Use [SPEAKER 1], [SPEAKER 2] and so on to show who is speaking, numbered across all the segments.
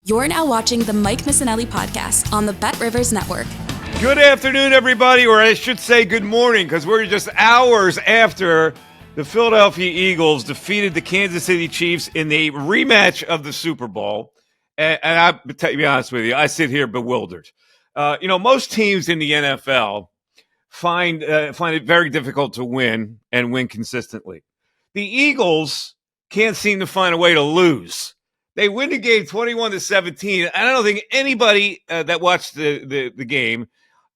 [SPEAKER 1] You're now watching the Mike Missanelli podcast on the BetRivers Network.
[SPEAKER 2] Good afternoon, everybody, or I should say good morning, because we're just hours after the Philadelphia Eagles defeated the Kansas City Chiefs in the rematch of the Super Bowl. And I, to be honest with you, I sit here bewildered. Most teams in the NFL find it very difficult to win and win consistently. The Eagles can't seem to find a way to lose. They win the game 21-17. I don't think anybody that watched the game,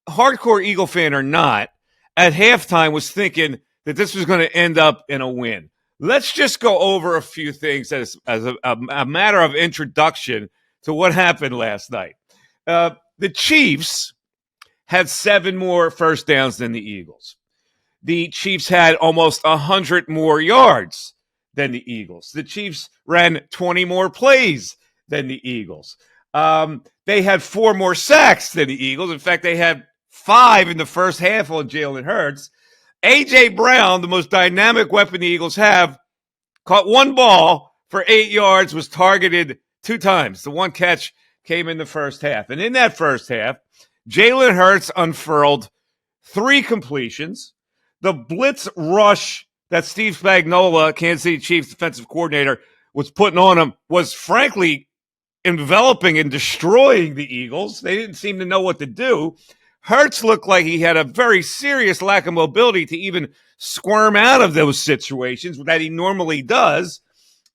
[SPEAKER 2] hardcore Eagle fan or not, at halftime was thinking that this was going to end up in a win. Let's just go over a few things as a matter of introduction to what happened last night. The Chiefs had 7 more first downs than the Eagles. The Chiefs had almost 100 more yards than the Eagles. The Chiefs ran 20 more plays than the Eagles. They had 4 more sacks than the Eagles. In fact, they had 5 in the first half on Jalen Hurts. A.J. Brown, the most dynamic weapon the Eagles have, caught 1 ball for 8 yards, was targeted 2 times. The 1 catch came in the first half. And in that first half, Jalen Hurts unfurled 3 completions. The blitz rush that Steve Spagnuolo, Kansas City Chiefs defensive coordinator, was putting on him was frankly enveloping and destroying the Eagles. They didn't seem to know what to do. Hurts looked like he had a very serious lack of mobility to even squirm out of those situations that he normally does.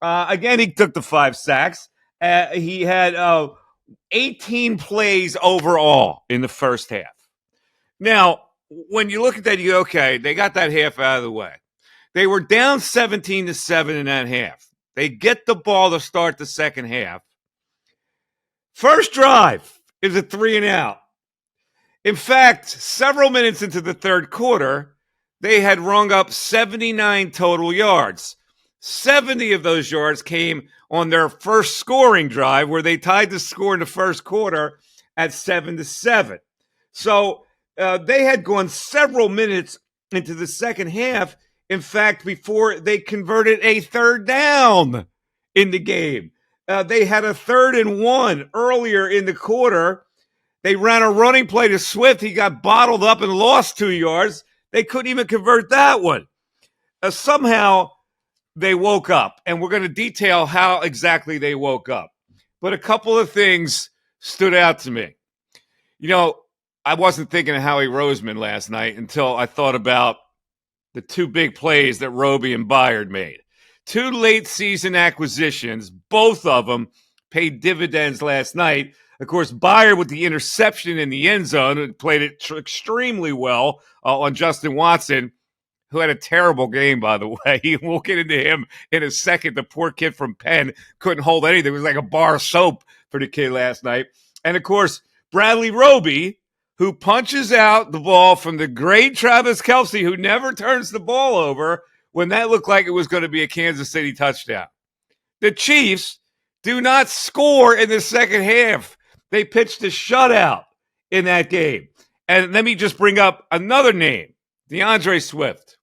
[SPEAKER 2] Again, he took the 5 sacks. He had 18 plays overall in the first half. Now, when you look at that, you go, okay, they got that half out of the way. They were down 17-7 in that half. They get the ball to start the second half. First drive is a 3-and-out. In fact, several minutes into the third quarter, they had rung up 79 total yards. 70 of those yards came on their first scoring drive, where they tied the score in the first quarter at 7-7. So they had gone several minutes into the second half, in fact, before they converted a third down in the game. They had a 3rd and 1 earlier in the quarter. They ran a running play to Swift. He got bottled up and lost 2 yards. They couldn't even convert that one. Somehow they woke up, and we're going to detail how exactly they woke up. But a couple of things stood out to me. I wasn't thinking of Howie Roseman last night until I thought about the 2 big plays that Roby and Byard made. 2 late-season acquisitions, both of them paid dividends last night. Of course, Byard with the interception in the end zone played it extremely well on Justin Watson, who had a terrible game, by the way. We'll get into him in a second. The poor kid from Penn couldn't hold anything. It was like a bar of soap for the kid last night. And, of course, Bradley Roby, who punches out the ball from the great Travis Kelce, who never turns the ball over when that looked like it was going to be a Kansas City touchdown. The Chiefs do not score in the second half. They pitched a shutout in that game. And let me just bring up another name, DeAndre Swift,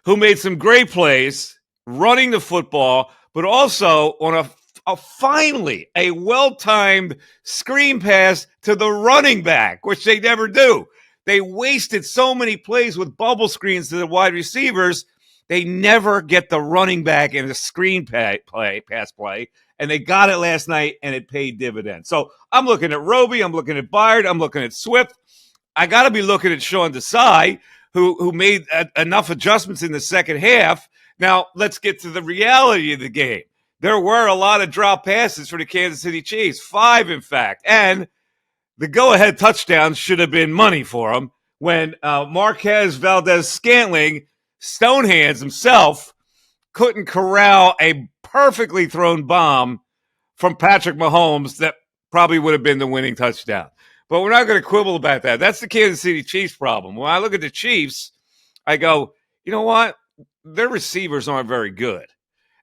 [SPEAKER 2] who made some great plays running the football, but also on a finally a well-timed screen pass to the running back, which they never do. They wasted so many plays with bubble screens to the wide receivers. They never get the running back in a screen pass play, and they got it last night, and it paid dividends. So I'm looking at Roby, I'm looking at Byard, I'm looking at Swift. I got to be looking at Sean Desai, who made enough adjustments in the second half. Now, let's get to the reality of the game. There were a lot of drop passes for the Kansas City Chiefs, 5, in fact. And the go-ahead touchdown should have been money for them when Marquez Valdez-Scantling, Stonehands himself, couldn't corral a perfectly thrown bomb from Patrick Mahomes that probably would have been the winning touchdown. But we're not going to quibble about that. That's the Kansas City Chiefs problem. When I look at the Chiefs, I go, you know what? Their receivers aren't very good.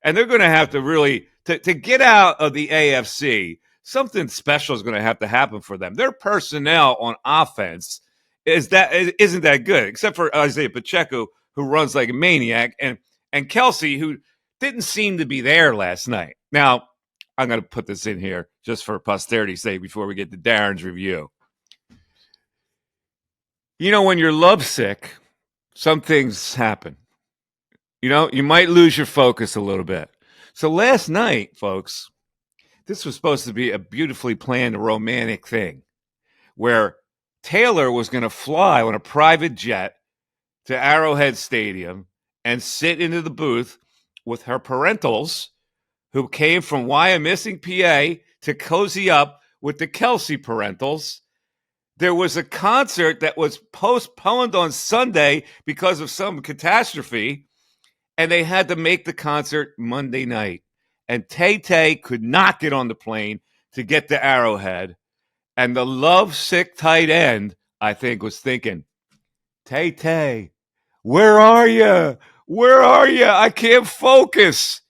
[SPEAKER 2] And they're going to have to really, to get out of the AFC, something special is going to have to happen for them. Their personnel on offense isn't that good, except for Isaiah Pacheco, who runs like a maniac, and Kelce, who didn't seem to be there last night. Now, I'm going to put this in here just for posterity's sake before we get to Darren's review. You know, when you're lovesick, some things happen. You know, you might lose your focus a little bit. So last night, folks, this was supposed to be a beautifully planned romantic thing where Taylor was going to fly on a private jet to Arrowhead Stadium and sit into the booth with her parentals who came from Wyomissing, PA to cozy up with the Kelsey parentals. There was a concert that was postponed on Sunday because of some catastrophe, and they had to make the concert Monday night. And Tay-Tay could not get on the plane to get to Arrowhead. And the lovesick tight end, I think, was thinking, Tay-Tay, where are you? Where are you? I can't focus.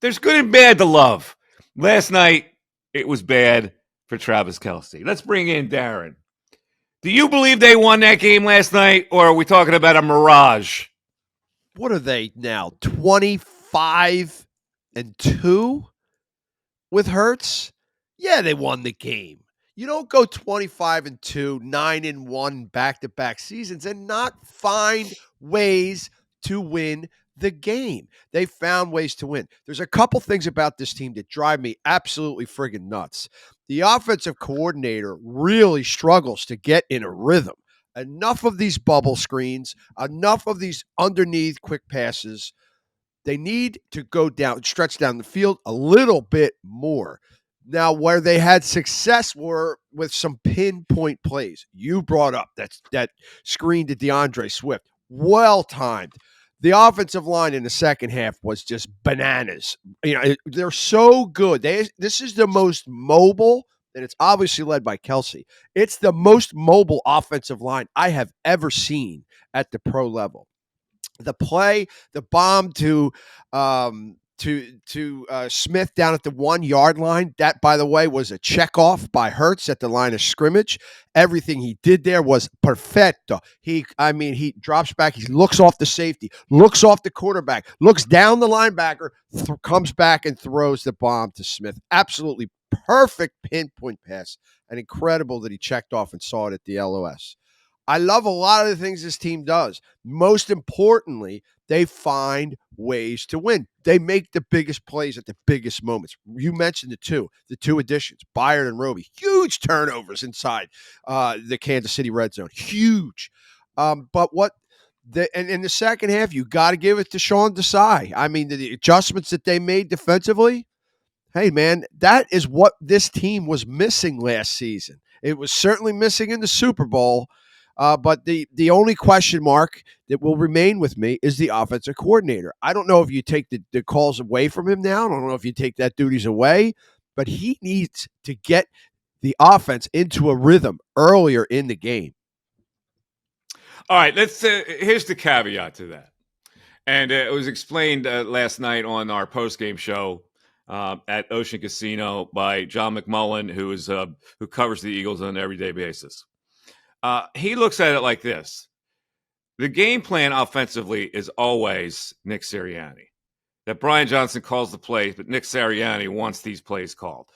[SPEAKER 2] There's good and bad to love. Last night, it was bad for Travis Kelce. Let's bring in Darren. Do you believe they won that game last night, or are we talking about a mirage?
[SPEAKER 3] What are they now? 25-2 with Hurts? Yeah, they won the game. You don't go 25-2, 9-1 back-to-back seasons and not find ways to win the game. They found ways to win. There's a couple things about this team that drive me absolutely friggin' nuts. The offensive coordinator really struggles to get in a rhythm. Enough of these bubble screens, enough of these underneath quick passes. They need to go down, stretch down the field a little bit more. Now, where they had success were with some pinpoint plays. You brought up that screen to DeAndre Swift. Well timed. The offensive line in the second half was just bananas. You know, they're so good. This is the most mobile, and it's obviously led by Kelce. It's the most mobile offensive line I have ever seen at the pro level. The play, the bomb to Smith down at the 1 yard line. That, by the way, was a check off by Hurts at the line of scrimmage. Everything he did there was perfecto. He drops back. He looks off the safety, looks off the quarterback, looks down the linebacker, comes back and throws the bomb to Smith. Absolutely perfect pinpoint pass. And incredible that he checked off and saw it at the LOS. I love a lot of the things this team does. Most importantly, they find ways to win. They make the biggest plays at the biggest moments. You mentioned the two additions, Byard and Roby. Huge turnovers inside the Kansas City red zone. Huge. But in the second half, you got to give it to Sean Desai. I mean, the adjustments that they made defensively, hey, man, that is what this team was missing last season. It was certainly missing in the Super Bowl. But the only question mark that will remain with me is the offensive coordinator. I don't know if you take the calls away from him now. I don't know if you take that duties away, but he needs to get the offense into a rhythm earlier in the game.
[SPEAKER 2] All right, here's the caveat to that. And it was explained last night on our postgame show at Ocean Casino by John McMullen, who covers the Eagles on an everyday basis. He looks at it like this. The game plan offensively is always Nick Sirianni. That Brian Johnson calls the plays, but Nick Sirianni wants these plays called.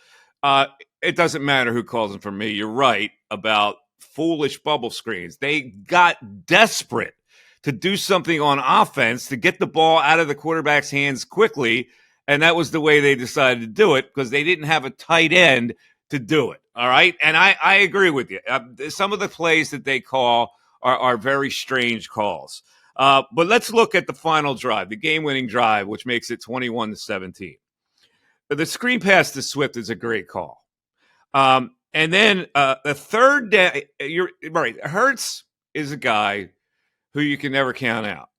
[SPEAKER 2] It doesn't matter who calls them for me. You're right about foolish bubble screens. They got desperate to do something on offense to get the ball out of the quarterback's hands quickly, and that was the way they decided to do it because they didn't have a tight end to do it. All right. And I agree with you. Some of the plays that they call are very strange calls. But let's look at the final drive, the game-winning drive, which makes it 21-17. The screen pass to Swift is a great call. And then the third day, you're right. Hurts is a guy who you can never count out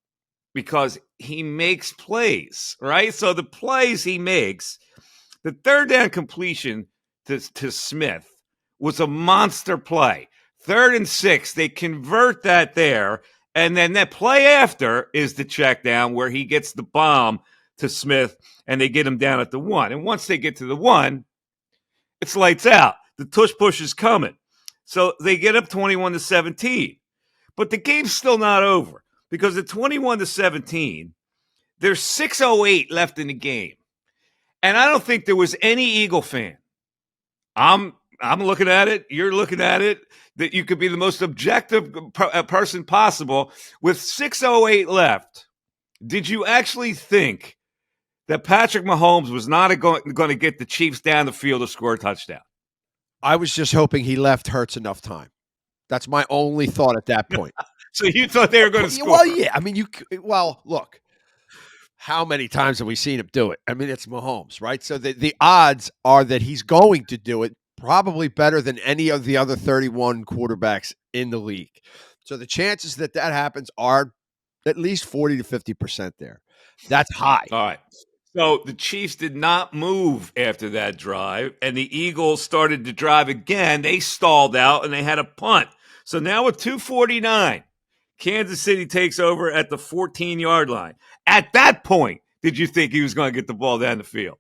[SPEAKER 2] because he makes plays, right? So the plays he makes, the third down completion to Smith was a monster play. 3rd and 6, they convert that there. And then that play after is the check down where he gets the bomb to Smith and they get him down at the 1. And once they get to the 1, it's lights out. The tush push is coming. So they get up 21-17. But the game's still not over because at 21-17, there's 6:08 left in the game. And I don't think there was any Eagle fan. I'm looking at it. You're looking at it. That you could be the most objective person possible. With 6:08 left, did you actually think that Patrick Mahomes was not going to get the Chiefs down the field to score a touchdown?
[SPEAKER 3] I was just hoping he left Hurts enough time. That's my only thought at that point.
[SPEAKER 2] So you thought they were going to score?
[SPEAKER 3] Well, yeah. I mean, look. How many times have we seen him do it? I mean, it's Mahomes, right? So the odds are that he's going to do it probably better than any of the other 31 quarterbacks in the league. So the chances that happens are at least 40 to 50% there. That's high.
[SPEAKER 2] All right. So the Chiefs did not move after that drive, and the Eagles started to drive again. They stalled out, and they had a punt. So now with 2:49, Kansas City takes over at the 14-yard line. At that point, did you think he was going to get the ball down the field?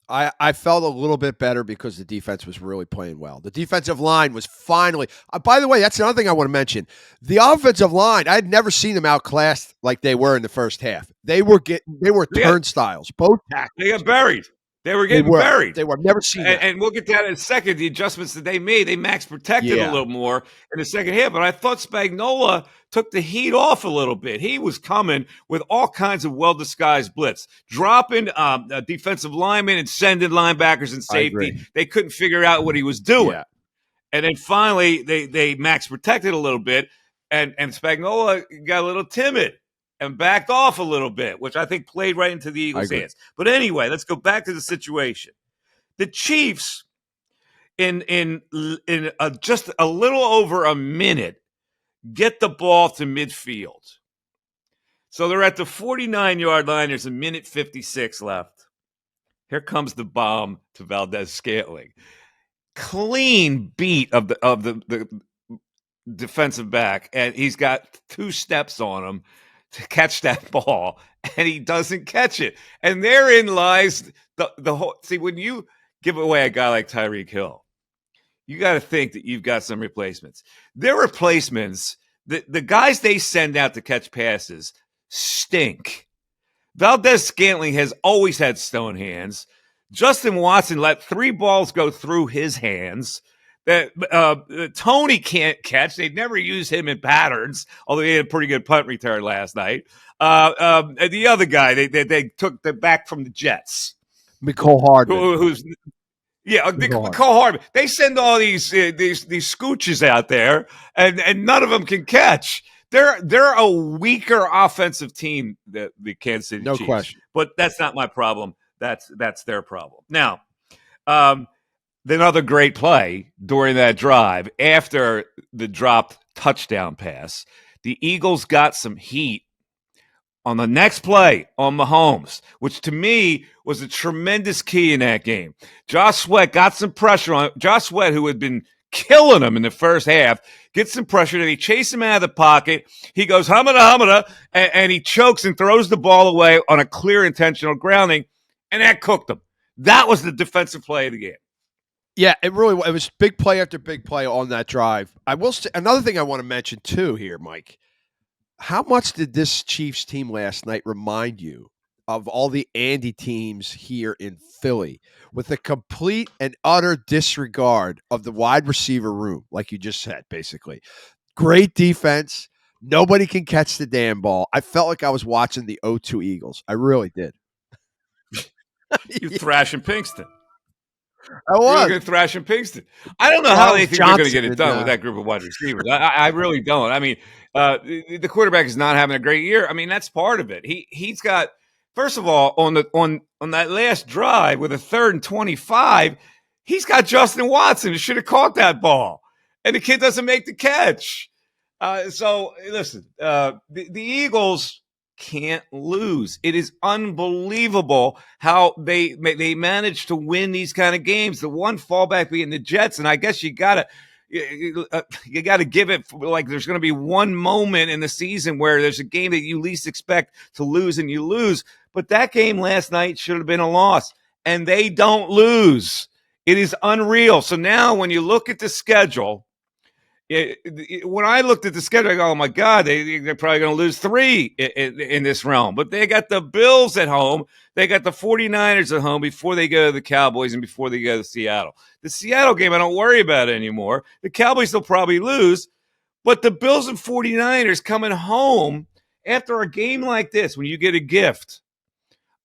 [SPEAKER 3] I felt a little bit better because the defense was really playing well. The defensive line was finally by the way, that's another thing I want to mention. The offensive line, I had never seen them outclassed like they were in the first half. They were turnstiles, both tackles.
[SPEAKER 2] They got buried. They were getting buried.
[SPEAKER 3] They were never seen that.
[SPEAKER 2] And we'll get to that in a second. The adjustments that they made, they max protected a little more in the second half. But I thought Spagnuolo took the heat off a little bit. He was coming with all kinds of well-disguised blitz, dropping defensive linemen and sending linebackers and safety. They couldn't figure out what he was doing. Yeah. And then finally, they max protected a little bit, and Spagnuolo got a little timid and backed off a little bit, which I think played right into the Eagles' hands. But anyway, let's go back to the situation. The Chiefs, in just a little over a minute, get the ball to midfield. So they're at the 49-yard line. There's a minute 56 left. Here comes the bomb to Valdez-Scantling. Clean beat of the defensive back, and he's got 2 steps on him to catch that ball, and he doesn't catch it. And therein lies the whole. See, when you give away a guy like Tyreek Hill, you got to think that you've got some replacements. Their replacements, the guys they send out to catch passes, stink. Valdez-Scantling has always had stone hands. Justin Watson let 3 balls go through his hands that Tony can't catch. They'd never use him in patterns, although he had a pretty good punt return last night. The other guy, they took the back from the Jets.
[SPEAKER 3] Mecole Hardman.
[SPEAKER 2] Mecole Hardman. They send all these scooches out there, and none of them can catch. They're a weaker offensive team, the Kansas City Chiefs. No question. But that's not my problem. That's their problem. Now, another great play during that drive after the dropped touchdown pass. The Eagles got some heat on the next play on Mahomes, which to me was a tremendous key in that game. Josh Sweat got some pressure on Josh Sweat, who had been killing him in the first half, gets some pressure. Then he chases him out of the pocket. He goes humada, and he chokes and throws the ball away on a clear intentional grounding, and that cooked him. That was the defensive play of the game.
[SPEAKER 3] Yeah, it was big play after big play on that drive. I will say another thing I want to mention too here, Mike. How much did this Chiefs team last night remind you of all the Andy teams here in Philly, with a complete and utter disregard of the wide receiver room, like you just said, basically? Great defense. Nobody can catch the damn ball. I felt like I was watching the 0-2 Eagles. I really did.
[SPEAKER 2] You thrashing Pinkston.
[SPEAKER 3] I was.
[SPEAKER 2] You're going to thrash in Pinkston. I don't know how they think they're going to get it done with that group of wide receivers. I really don't. I mean, the quarterback is not having a great year. I mean, that's part of it. He's got, first of all, on that last drive with a 3rd and 25, he's got Justin Watson who should have caught that ball, and the kid doesn't make the catch. So listen, the Eagles can't lose. It is unbelievable how they manage to win these kind of games. The one fallback being the Jets, and I guess you gotta give it, like there's going to be one moment in the season where there's a game that you least expect to lose and you lose. But that game last night should have been a loss, and they don't lose. It is unreal. So now when you look at the schedule, When I looked at the schedule, I go, oh, my God, they're probably going to lose 3 in this realm. But they got the Bills at home. They got the 49ers at home before they go to the Cowboys and before they go to Seattle. The Seattle game, I don't worry about it anymore. The Cowboys will probably lose. But the Bills and 49ers coming home after a game like this, when you get a gift,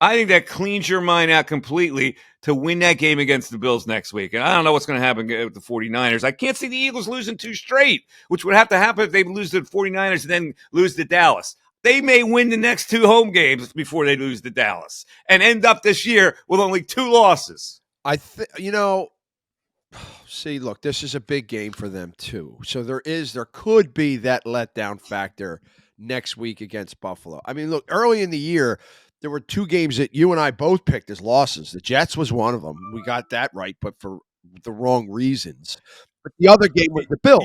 [SPEAKER 2] I think that cleans your mind out completely to win that game against the Bills next week. And I don't know what's going to happen with the 49ers. I can't see the Eagles losing 2 straight, which would have to happen if they lose to the 49ers and then lose to Dallas. They may win the next 2 home games before they lose to Dallas and end up this year with only 2 losses.
[SPEAKER 3] See, look, this is a big game for them too. So there could be that letdown factor next week against Buffalo. I mean, look, early in the year, there were 2 games that you and I both picked as losses. The Jets was one of them. We got that right, but for the wrong reasons. But the other game was the Bills.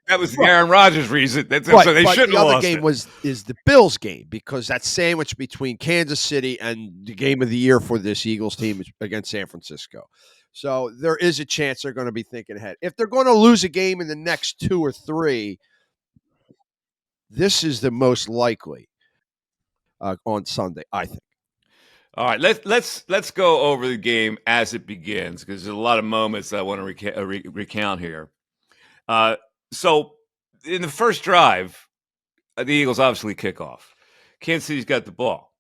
[SPEAKER 2] That was the Aaron Rodgers reason. So they shouldn't have lost.
[SPEAKER 3] The other game is the Bills game, because that sandwich between Kansas City and the game of the year for this Eagles team is against San Francisco. So there is a chance they're going to be thinking ahead. If they're going to lose a game in the next 2 or 3, this is the most likely on Sunday, I think.
[SPEAKER 2] All right, let's go over the game as it begins, because there's a lot of moments that I want to recount here. So in the first drive, the Eagles obviously kick off. Kansas City's got the ball.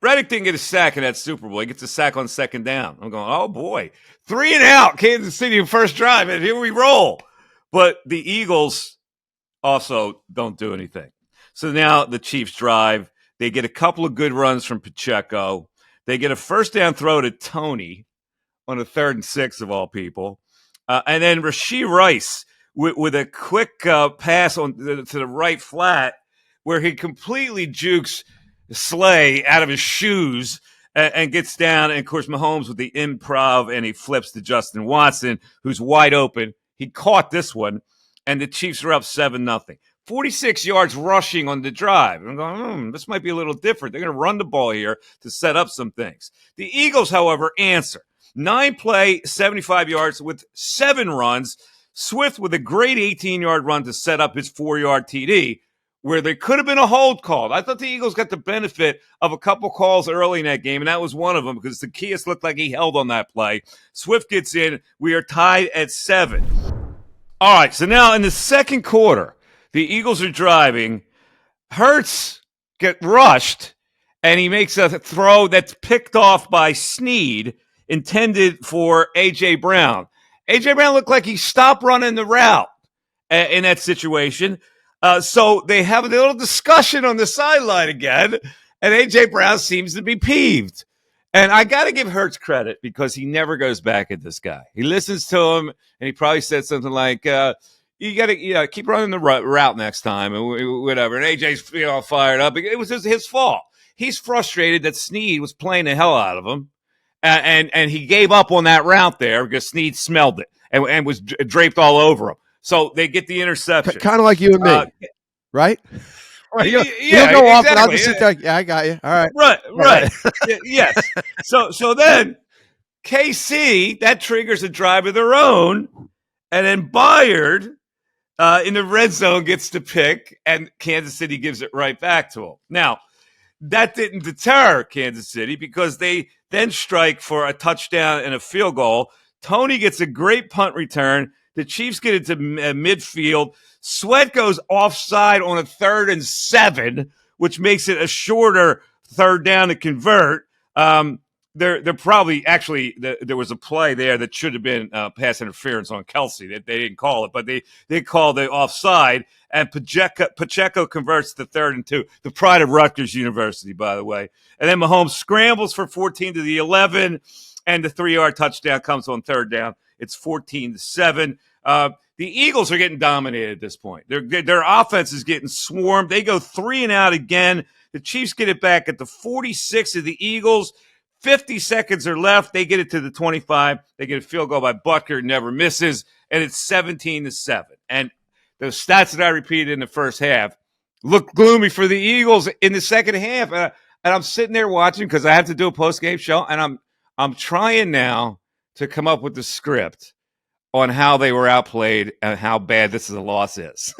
[SPEAKER 2] Reddick didn't get a sack in that Super Bowl. He gets a sack on second down. I'm going, oh, boy. 3 and out, Kansas City in first drive, and here we roll. But the Eagles also don't do anything. So now the Chiefs drive. They get a couple of good runs from Pacheco. They get a first down throw to Tony on a 3rd and 6 of all people. And then Rashee Rice with a quick pass to the right flat where he completely jukes Slay out of his shoes and gets down. And, of course, Mahomes with the improv, and he flips to Justin Watson, who's wide open. He caught this one, and the Chiefs are up 7-0. 46 yards rushing on the drive. I'm going, this might be a little different. They're going to run the ball here to set up some things. The Eagles, however, answer. 9-play, 75 yards with 7 runs. Swift with a great 18-yard run to set up his 4-yard TD, where there could have been a hold called. I thought the Eagles got the benefit of a couple calls early in that game, and that was one of them because Zaccheaus looked like he held on that play. Swift gets in. We are tied at 7. All right, so now in the second quarter, the Eagles are driving. Hurts get rushed, and he makes a throw that's picked off by Snead, intended for A.J. Brown. A.J. Brown looked like he stopped running the route in that situation. So they have a little discussion on the sideline again, and A.J. Brown seems to be peeved. And I got to give Hurts credit because he never goes back at this guy. He listens to him, and he probably said something like, you got to keep running the route next time and whatever. And A.J.'s fired up. It was his fault. He's frustrated that Snead was playing the hell out of him, and he gave up on that route there because Snead smelled it and was draped all over him. So they get the interception.
[SPEAKER 3] Kind of like you and me, right?
[SPEAKER 2] You
[SPEAKER 3] go off and I'll just sit there. Yeah, I got you. All right.
[SPEAKER 2] Right. Yes. So then KC, that triggers a drive of their own, and then Byard in the red zone gets to pick, and Kansas City gives it right back to him. Now, that didn't deter Kansas City because they then strike for a touchdown and a field goal. Tony gets a great punt return. The Chiefs get into midfield. Sweat goes offside on a 3rd and 7, which makes it a shorter 3rd down to convert. They're probably actually there was a play there that should have been pass interference on Kelsey. They didn't call it, but they called the offside, and Pacheco converts to 3rd and 2. The pride of Rutgers University, by the way. And then Mahomes scrambles for 14 to the 11, and the 3-yard touchdown comes on 3rd down. It's 14-7. The Eagles are getting dominated at this point. Their offense is getting swarmed. They go 3 and out again. The Chiefs get it back at the 46 of the Eagles. 50 seconds are left. They get it to the 25. They get a field goal by Butker, never misses, and it's 17-7. And the stats that I repeated in the first half look gloomy for the Eagles in the second half. And I'm sitting there watching because I have to do a post-game show, and I'm trying now to come up with the script on how they were outplayed and how bad this is a loss is.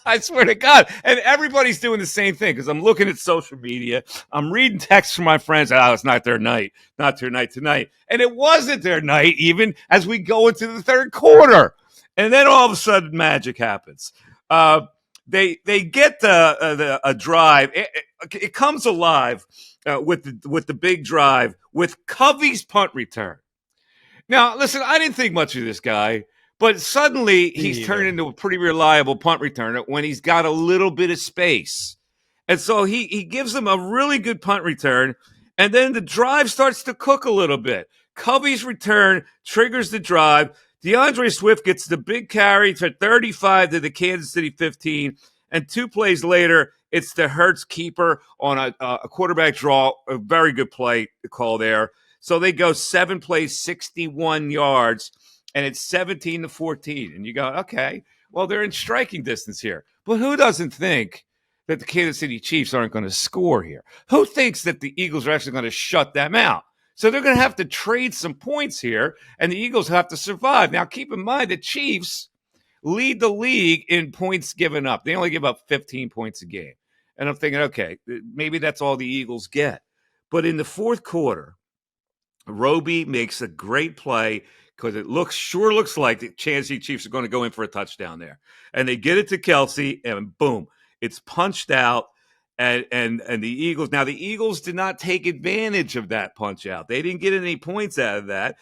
[SPEAKER 2] I swear to God. And everybody's doing the same thing because I'm looking at social media. I'm reading texts from my friends. Oh, it's not their night. Not their night tonight. And it wasn't their night even as we go into the third quarter. And then all of a sudden magic happens. They get a drive. It comes alive with the big drive with Covey's punt return. Now, listen, I didn't think much of this guy, but suddenly he's turned into a pretty reliable punt returner when he's got a little bit of space. And so he gives them a really good punt return, and then the drive starts to cook a little bit. Covey's return triggers the drive. DeAndre Swift gets the big carry to 35 to the Kansas City 15, and 2 plays later, it's the Hurts keeper on a quarterback draw. A very good play call there. So they go 7 plays, 61 yards, and it's 17-14. And you go, okay, well, they're in striking distance here. But who doesn't think that the Kansas City Chiefs aren't going to score here? Who thinks that the Eagles are actually going to shut them out? So they're going to have to trade some points here, and the Eagles have to survive. Now, keep in mind the Chiefs lead the league in points given up. They only give up 15 points a game. And I'm thinking, okay, maybe that's all the Eagles get. But in the fourth quarter, Roby makes a great play because it sure looks like the Kansas City Chiefs are going to go in for a touchdown there. And they get it to Kelsey, and boom, it's punched out. And the Eagles, now the Eagles did not take advantage of that punch out. They didn't get any points out of that.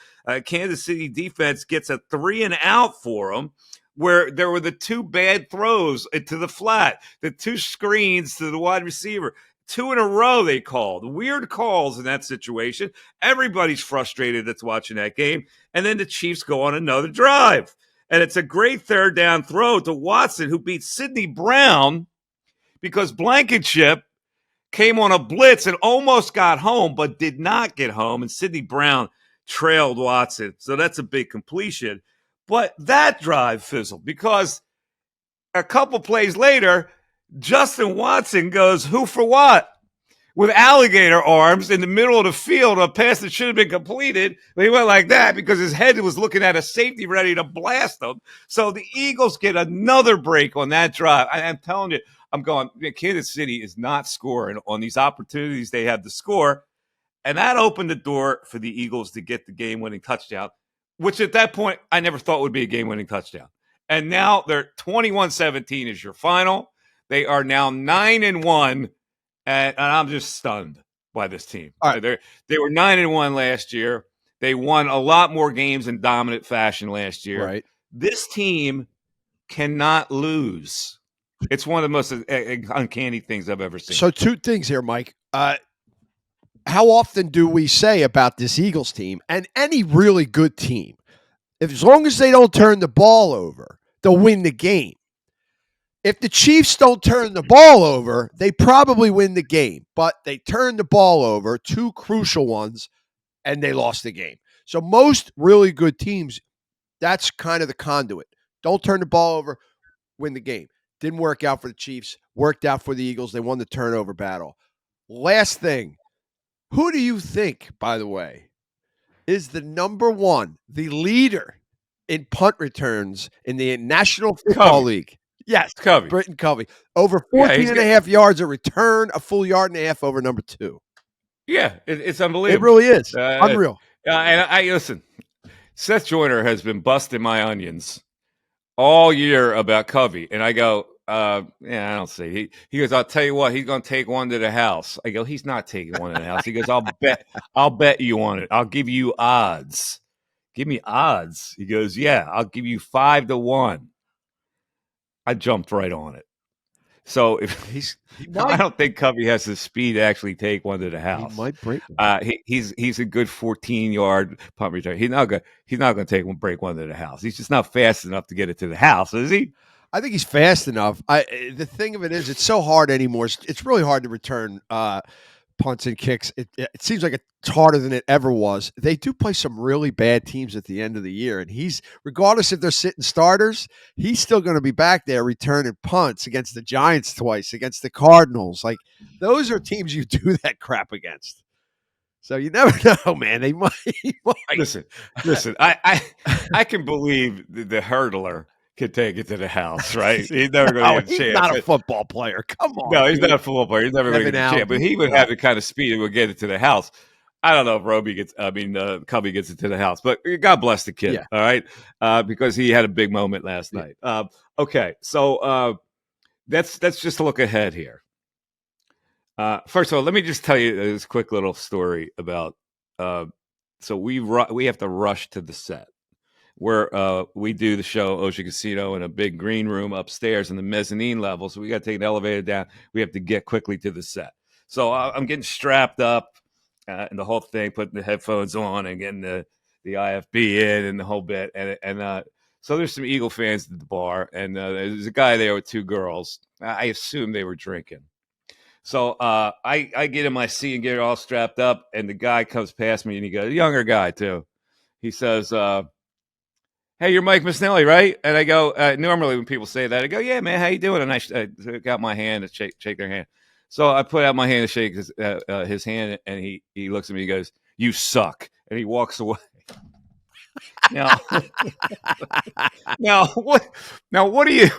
[SPEAKER 2] Kansas City defense gets a 3 and out for them, where there were the 2 bad throws to the flat, the 2 screens to the wide receiver. 2 in a row they called. Weird calls in that situation. Everybody's frustrated that's watching that game. And then the Chiefs go on another drive. And it's a great third down throw to Watson, who beats Sidney Brown because Blankenship came on a blitz and almost got home, but did not get home. And Sidney Brown trailed Watson. So that's a big completion. But that drive fizzled because a couple plays later, Justin Watson goes, who for what? With alligator arms in the middle of the field, a pass that should have been completed. But he went like that because his head was looking at a safety ready to blast him. So the Eagles get another break on that drive. I'm telling you, I'm going, Kansas City is not scoring on these opportunities they have to score. And that opened the door for the Eagles to get the game-winning touchdown, which at that point I never thought would be a game-winning touchdown. And now they're 21-17 is your final. They are now 9-1, and I'm just stunned by this team.
[SPEAKER 3] Right.
[SPEAKER 2] They were 9-1 last year. They won a lot more games in dominant fashion last year.
[SPEAKER 3] Right.
[SPEAKER 2] This team cannot lose. It's one of the most uncanny things I've ever seen.
[SPEAKER 3] So 2 things here, Mike. How often do we say about this Eagles team and any really good team, as long as they don't turn the ball over, they'll win the game. If the Chiefs don't turn the ball over, they probably win the game. But they turned the ball over, 2 crucial ones, and they lost the game. So most really good teams, that's kind of the conduit. Don't turn the ball over, win the game. Didn't work out for the Chiefs, worked out for the Eagles. They won the turnover battle. Last thing, who do you think, by the way, is the number 1, the leader in punt returns in the National Football League? Yes,
[SPEAKER 2] Covey.
[SPEAKER 3] Britton Covey. Over 14 and a half yards a return, a full yard and a half over number 2.
[SPEAKER 2] Yeah, it's unbelievable.
[SPEAKER 3] It really is. Unreal.
[SPEAKER 2] And I listen, Seth Joyner has been busting my onions all year about Covey. And I go, I don't see. He goes, I'll tell you what, he's going to take one to the house. I go, he's not taking one to the house. He goes, I'll bet you on it. I'll give you odds. Give me odds. He goes, yeah, I'll give you 5-1. I jumped right on it. So if I don't think Covey has the speed to actually take one to the house.
[SPEAKER 3] He might break.
[SPEAKER 2] He's a good 14-yard punt return. He's not going to break one to the house. He's just not fast enough to get it to the house, is he?
[SPEAKER 3] I think he's fast enough. The thing of it is, it's so hard anymore. It's really hard to return punts and kicks. It seems like it's harder than it ever was. They do play some really bad teams at the end of the year, and he's, regardless if they're sitting starters, he's still going to be back there returning punts against the Giants twice, against the Cardinals. Like, those are teams you do that crap against. So you never know, man. They might. He might.
[SPEAKER 2] Listen. I can believe the hurdler could take it to the house, right? He's never going to
[SPEAKER 3] No,
[SPEAKER 2] get a
[SPEAKER 3] he's
[SPEAKER 2] chance.
[SPEAKER 3] not a football player. Come on,
[SPEAKER 2] No, he's
[SPEAKER 3] dude.
[SPEAKER 2] not a football player. He's never going to
[SPEAKER 3] Evan
[SPEAKER 2] get the chance. But
[SPEAKER 3] Allen.
[SPEAKER 2] he would have the kind of speed that would get it to the house. I don't know if Cubby gets it to the house, but God bless the kid.
[SPEAKER 3] Yeah.
[SPEAKER 2] All right, because he had a big moment last night. Okay, so let's just look ahead here. First of all, let me just tell you this quick little story about. So we have to rush to the set where we do the show Ocean Casino in a big green room upstairs in the mezzanine level. So we got to take an elevator down. We have to get quickly to the set. So I'm getting strapped up and the whole thing, putting the headphones on and getting the IFB in and the whole bit. And so there's some Eagle fans at the bar, and there's a guy there with two girls. I assume they were drinking. So I get in my seat and get it all strapped up, and the guy comes past me, and he goes, younger guy too. He says, hey, you're Mike Missanelli, right? And I go, normally when people say that, I go, yeah, man, how you doing? And I got my hand to shake their hand. So I put out my hand to shake his hand, and he looks at me, he goes, you suck. And he walks away. Now, what do you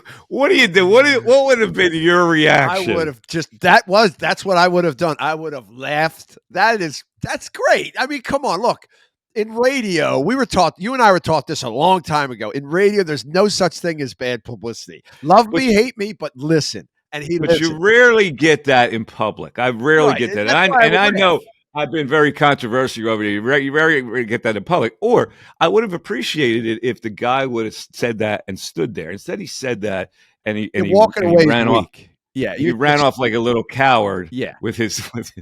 [SPEAKER 2] do? What would have been your reaction?
[SPEAKER 3] I would have that's what I would have done. I would have laughed. That's great. I mean, come on, look. In radio, you and I were taught this a long time ago. In radio, there's no such thing as bad publicity. Love me, hate me, but listen. And
[SPEAKER 2] you rarely get that in public. I rarely get that. And I know I've been very controversial over there. You rarely get that in public. Or I would have appreciated it if the guy would have said that and stood there. Instead, he said that and he ran off.
[SPEAKER 3] Yeah,
[SPEAKER 2] he ran off like a little coward.
[SPEAKER 3] Yeah,
[SPEAKER 2] with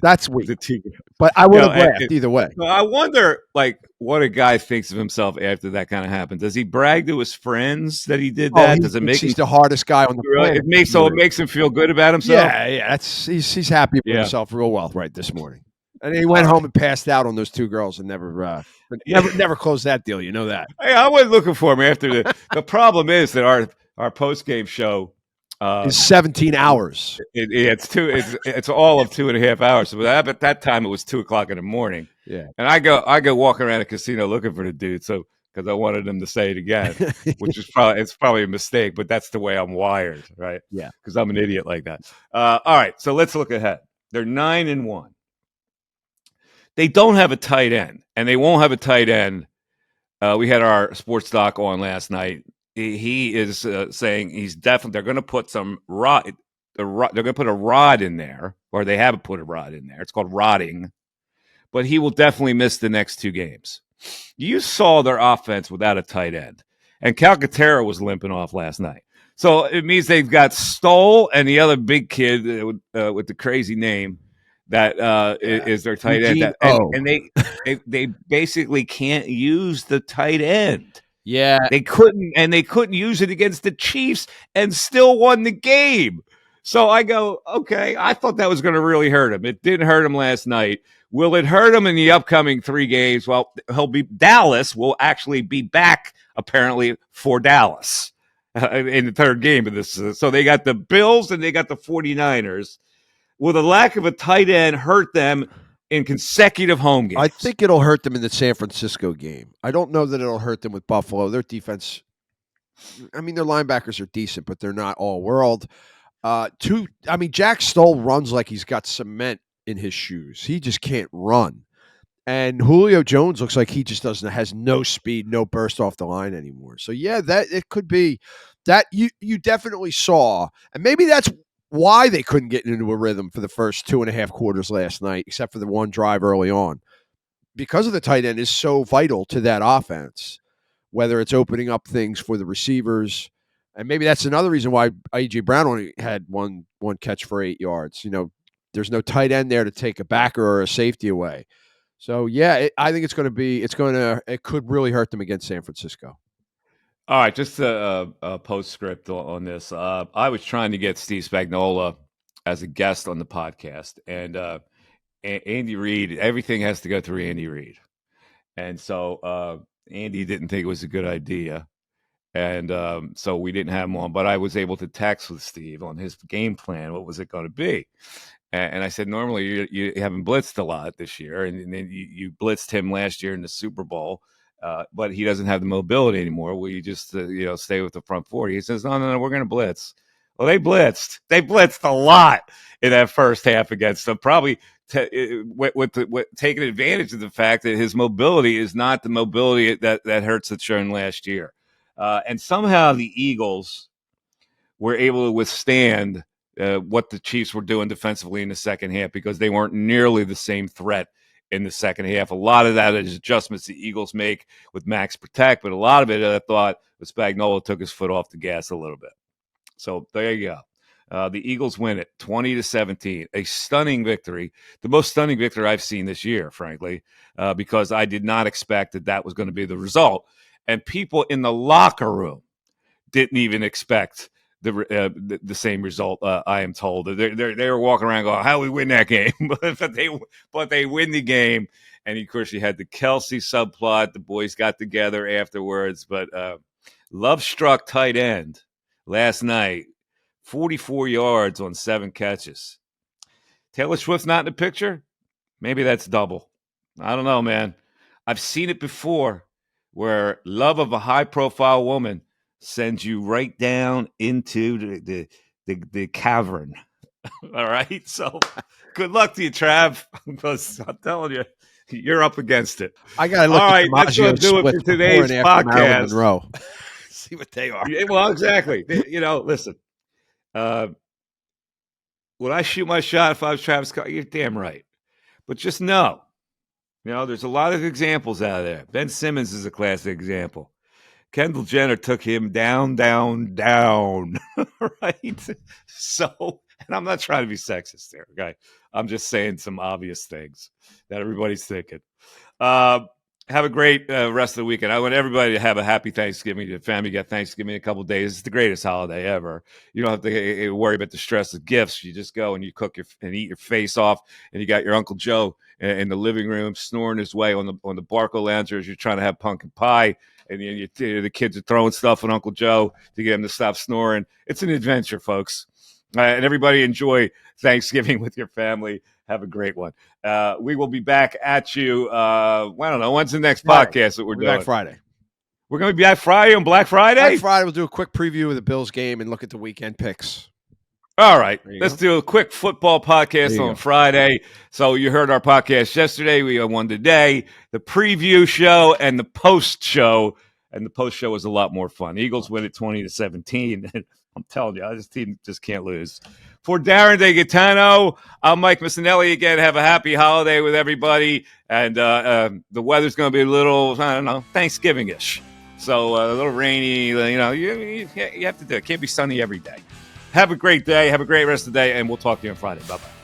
[SPEAKER 3] that's weak.
[SPEAKER 2] The
[SPEAKER 3] but I would have laughed either way.
[SPEAKER 2] I wonder, like, what a guy thinks of himself after that kind of happens. Does he brag to his friends that he did that? Does it make him
[SPEAKER 3] the hardest guy on the planet?
[SPEAKER 2] It makes him feel good about himself.
[SPEAKER 3] Yeah. He's happy with himself real well right this morning. And he went home and passed out on those two girls and never closed that deal. You know that.
[SPEAKER 2] Hey, I wasn't looking for him after the problem is that our post game show.
[SPEAKER 3] Is 17 hours.
[SPEAKER 2] It's all of 2.5 hours. So at that time it was 2:00 in the morning.
[SPEAKER 3] Yeah,
[SPEAKER 2] and I go walking around the casino looking for the dude. So because I wanted him to say it again, which is probably a mistake, but that's the way I'm wired, right?
[SPEAKER 3] Yeah,
[SPEAKER 2] because I'm an idiot like that. All right, so let's look ahead. They're 9-1. They don't have a tight end, and they won't have a tight end. We had our sports doc on last night. He is saying he's definitely they're going to put some rod. They're going to put a rod in there, or they haven't put a rod in there. It's called rodding, but he will definitely miss the next 2 games. You saw their offense without a tight end, and Calcaterra was limping off last night. So it means they've got Stoll and the other big kid with the crazy name that is their tight end, and they basically can't use the tight end.
[SPEAKER 3] Yeah,
[SPEAKER 2] they couldn't use it against the Chiefs and still won the game. So I go, okay, I thought that was going to really hurt him. It didn't hurt him last night. Will it hurt him in the upcoming 3 games? Well, Dallas will actually be back apparently for Dallas in the 3rd game of this. So they got the Bills and they got the 49ers. Will the lack of a tight end hurt them in consecutive home games?
[SPEAKER 3] I think it'll hurt them in the San Francisco game. I don't know that it'll hurt them with Buffalo. Their defense, I mean, their linebackers are decent, but they're not all world. Jack Stoll runs like he's got cement in his shoes. He just can't run. And Julio Jones looks like he just has no speed, no burst off the line anymore. So yeah, that it could be that you definitely saw, and maybe that's why they couldn't get into a rhythm for the first 2.5 quarters last night, except for the one drive early on, because of the tight end is so vital to that offense, whether it's opening up things for the receivers. And maybe that's another reason why A.J. Brown only had one catch for 8 yards. You know, there's no tight end there to take a backer or a safety away. So yeah, I think it could really hurt them against San Francisco.
[SPEAKER 2] All right, just a postscript on this. I was trying to get Steve Spagnuolo as a guest on the podcast, and Andy Reid. Everything has to go through Andy Reid, and so Andy didn't think it was a good idea. And so we didn't have him on, but I was able to text with Steve on his game plan. What was it going to be? And I said, normally you haven't blitzed a lot this year, and then you blitzed him last year in the Super Bowl, but he doesn't have the mobility anymore. Will you just stay with the front four? He says, no, we're going to blitz. Well, they blitzed. They blitzed a lot in that first half against them, probably taking advantage of the fact that his mobility is not the mobility that Hurts had shown last year. And somehow the Eagles were able to withstand what the Chiefs were doing defensively in the second half because they weren't nearly the same threat in the second half. A lot of that is adjustments the Eagles make with Max Protect, but a lot of it, I thought, was Spagnuolo took his foot off the gas a little bit. So there you go. The Eagles win it 20-17, a stunning victory, the most stunning victory I've seen this year, frankly, because I did not expect that was going to be the result. And people in the locker room didn't even expect the same result. I am told they were walking around going, "How we win that game?" but they win the game. And of course, you had the Kelsey subplot. The boys got together afterwards. But Love struck tight end last night, 44 yards on 7 catches. Taylor Swift's not in the picture. Maybe that's double. I don't know, man. I've seen it before, where love of a high-profile woman sends you right down into the cavern. All right? So good luck to you, Trav, because I'm telling you, you're up against it.
[SPEAKER 3] I got to look
[SPEAKER 2] All
[SPEAKER 3] at
[SPEAKER 2] right, that's going to do it for today's podcast.
[SPEAKER 3] Monroe. See what they are.
[SPEAKER 2] Yeah, well, exactly. Listen, would I shoot my shot if I was Travis Scott? You're damn right. But just know, there's a lot of examples out there. Ben Simmons is a classic example. Kendall Jenner took him down, right? So, and I'm not trying to be sexist there, okay? I'm just saying some obvious things that everybody's thinking. Have a great rest of the weekend. I want everybody to have a happy Thanksgiving. Your family got Thanksgiving in a couple of days. It's the greatest holiday ever. You don't have to worry about the stress of gifts. You just go and you cook and eat your face off, and you got your Uncle Joe in the living room snoring his way on the Barco Lounger as you're trying to have pumpkin pie, and the kids are throwing stuff on Uncle Joe to get him to stop snoring. It's an adventure, folks. And everybody enjoy Thanksgiving with your family. Have a great one. We will be back at you. I don't know. When's the next podcast that we're doing?
[SPEAKER 3] Back Friday.
[SPEAKER 2] We're going to be back Friday on Black Friday?
[SPEAKER 3] Black Friday, we'll do a quick preview of the Bills game and look at the weekend picks.
[SPEAKER 2] All right. Let's do a quick football podcast on Friday. So you heard our podcast yesterday. We have one today. The preview show and the post show. And the post show was a lot more fun. Eagles win it 20-17. I'm telling you, this team just can't lose. For Darren DeGaetano, I'm Mike Missanelli again. Have a happy holiday with everybody. And the weather's going to be a little, Thanksgiving-ish. So a little rainy, you have to do it. It can't be sunny every day. Have a great day. Have a great rest of the day. And we'll talk to you on Friday. Bye-bye.